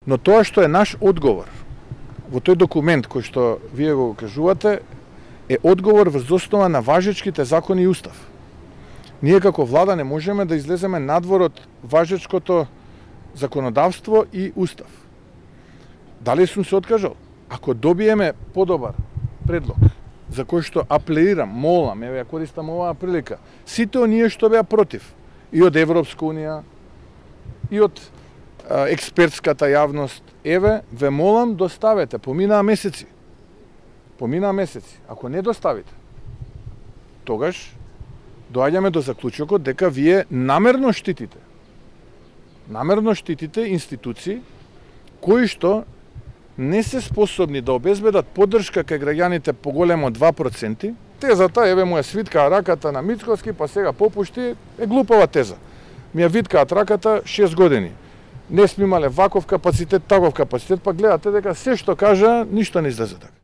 Но тоа што е наш одговор во тој документ кој што вие го кажувате е одговор врз основа на важечките закони и устав. Ние како влада не можеме да излеземе надвор од важечкото законодавство и устав. Дали сум се откажал? Ако добиеме подобар предлог, за кој што апелирам, молам, еве ја користам оваа прилика, сите оние што беа против, и од Европска унија, и од експертската јавност, еве, ве молам, доставете, поминаа месеци. Ако не доставите, тогаш доаѓаме до заклучокот дека вие намерно штитите институции кои што не се способни да обезбедат поддршка кај граѓаните поголемо од 2%. Тезата, еве му ја свиткаа раката на Мицкоски, па сега попушти, е глупава теза. Ми ја виткаат раката 6 години. Не сме имале ваков капацитет, таков капацитет, па гледате дека се што кажа, ништо не излезе така.